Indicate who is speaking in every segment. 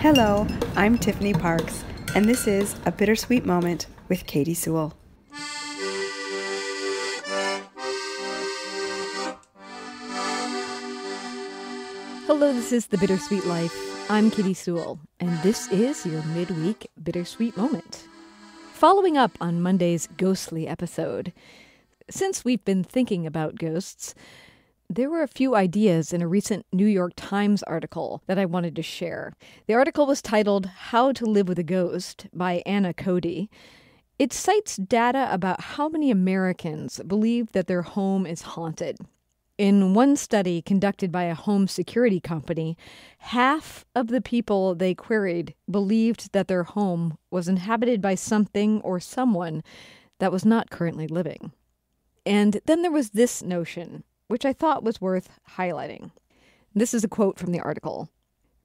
Speaker 1: Hello, I'm Tiffany Parks, and this is A Bittersweet Moment with Katie Sewell.
Speaker 2: Hello, this is The Bittersweet Life. I'm Katie Sewell, and this is your midweek Bittersweet Moment. Following up on Monday's ghostly episode, since we've been thinking about ghosts, there were a few ideas in a recent New York Times article that I wanted to share. The article was titled How to Live with a Ghost by Anna Cody. It cites data about how many Americans believe that their home is haunted. In one study conducted by a home security company, half of the people they queried believed that their home was inhabited by something or someone that was not currently living. And then there was this notion, which I thought was worth highlighting. This is a quote from the article.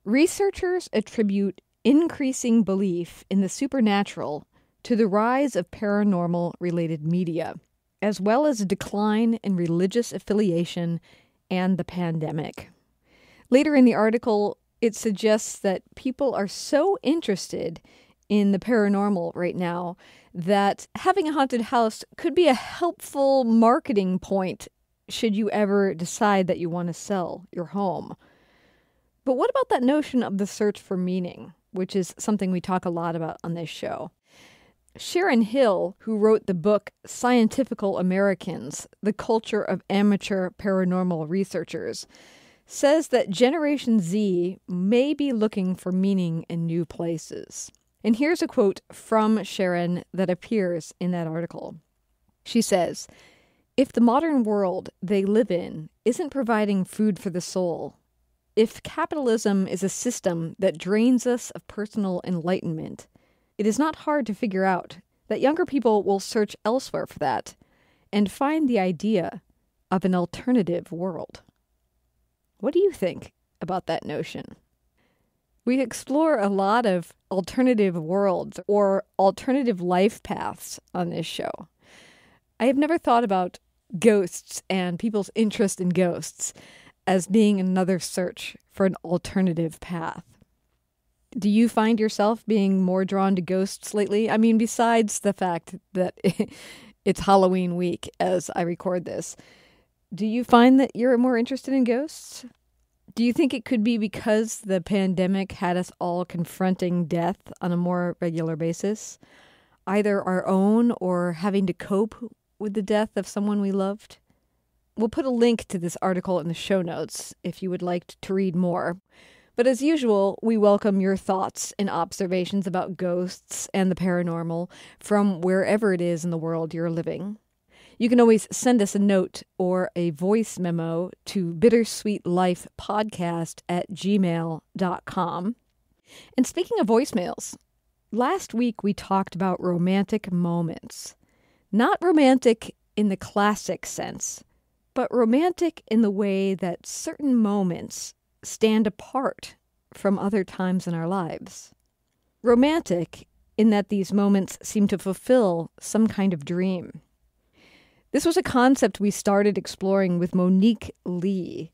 Speaker 2: Researchers attribute increasing belief in the supernatural to the rise of paranormal-related media, as well as a decline in religious affiliation and the pandemic. Later in the article, it suggests that people are so interested in the paranormal right now that having a haunted house could be a helpful marketing point should you ever decide that you want to sell your home. But what about that notion of the search for meaning, which is something we talk a lot about on this show? Sharon Hill, who wrote the book Scientifical Americans, The Culture of Amateur Paranormal Researchers, says that Generation Z may be looking for meaning in new places. And here's a quote from Sharon that appears in that article. She says, "If the modern world they live in isn't providing food for the soul, if capitalism is a system that drains us of personal enlightenment, it is not hard to figure out that younger people will search elsewhere for that and find the idea of an alternative world." What do you think about that notion? We explore a lot of alternative worlds or alternative life paths on this show. I have never thought about ghosts and people's interest in ghosts as being another search for an alternative path. Do you find yourself being more drawn to ghosts lately? I mean, besides the fact that it's Halloween week as I record this, do you find that you're more interested in ghosts? Do you think it could be because the pandemic had us all confronting death on a more regular basis, either our own or having to cope with the death of someone we loved? We'll put a link to this article in the show notes if you would like to read more. But as usual, we welcome your thoughts and observations about ghosts and the paranormal from wherever it is in the world you're living. You can always send us a note or a voice memo to bittersweetlifepodcast@gmail.com. And speaking of voicemails, last week we talked about romantic moments. Not romantic in the classic sense, but romantic in the way that certain moments stand apart from other times in our lives. Romantic in that these moments seem to fulfill some kind of dream. This was a concept we started exploring with Monique Lee.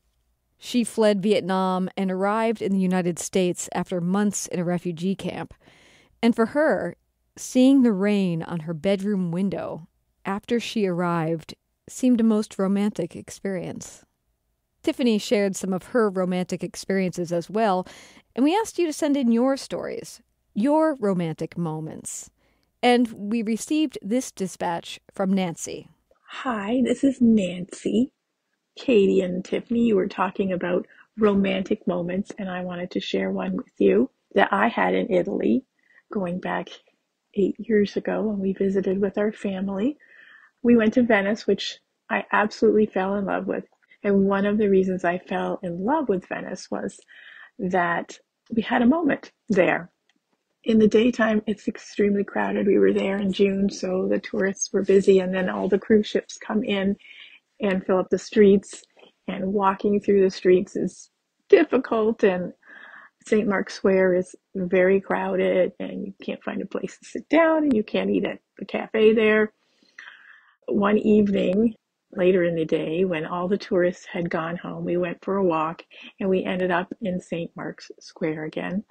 Speaker 2: She fled Vietnam and arrived in the United States after months in a refugee camp. And for her, seeing the rain on her bedroom window after she arrived seemed a most romantic experience. Tiffany shared some of her romantic experiences as well, and we asked you to send in your stories, your romantic moments. And we received this dispatch from Nancy.
Speaker 3: Hi, this is Nancy. Katie and Tiffany, you were talking about romantic moments, and I wanted to share one with you that I had in Italy going back 8 years ago when we visited with our family. We went to Venice, which I absolutely fell in love with. And one of the reasons I fell in love with Venice was that we had a moment there. In the daytime, it's extremely crowded. We were there in June, so the tourists were busy, and then all the cruise ships come in and fill up the streets, and walking through the streets is difficult, and St. Mark's Square is very crowded, and you can't find a place to sit down, and you can't eat at the cafe there. One evening, later in the day, when all the tourists had gone home, we went for a walk, and we ended up in St. Mark's Square again.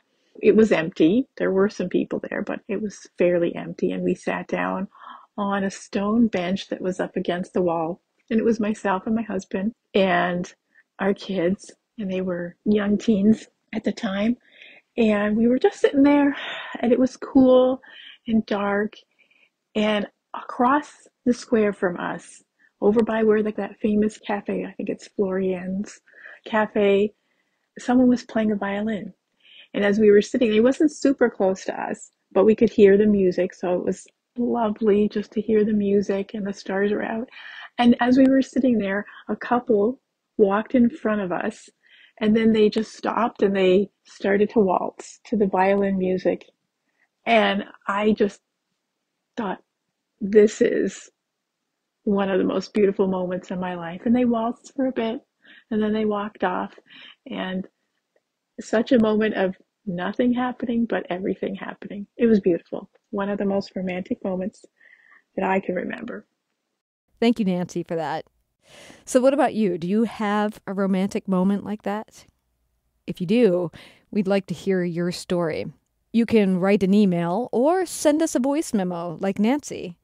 Speaker 3: It was empty. There were some people there, but it was fairly empty. And we sat down on a stone bench that was up against the wall. And it was myself and my husband and our kids. And they were young teens at the time. And we were just sitting there, and it was cool and dark. And across the square from us, over by where that famous cafe, I think it's Florian's Cafe, someone was playing a violin. And as we were sitting, it wasn't super close to us, but we could hear the music. So it was lovely just to hear the music, and the stars were out. And as we were sitting there, a couple walked in front of us, and then they just stopped and they started to waltz to the violin music. And I just thought, this is one of the most beautiful moments in my life. And they waltzed for a bit, and then they walked off. And such a moment of nothing happening, but everything happening. It was beautiful. One of the most romantic moments that I can remember.
Speaker 2: Thank you, Nancy, for that. So what about you? Do you have a romantic moment like that? If you do, we'd like to hear your story. You can write an email or send us a voice memo like Nancy.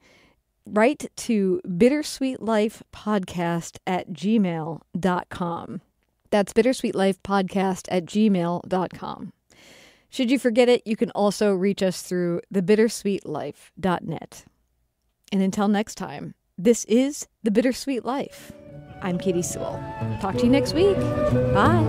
Speaker 2: Write to bittersweetlifepodcast@gmail.com. That's bittersweetlifepodcast@gmail.com. Should you forget it, you can also reach us through thebittersweetlife.net. And until next time, this is The Bittersweet Life. I'm Katie Sewell. Talk to you next week. Bye.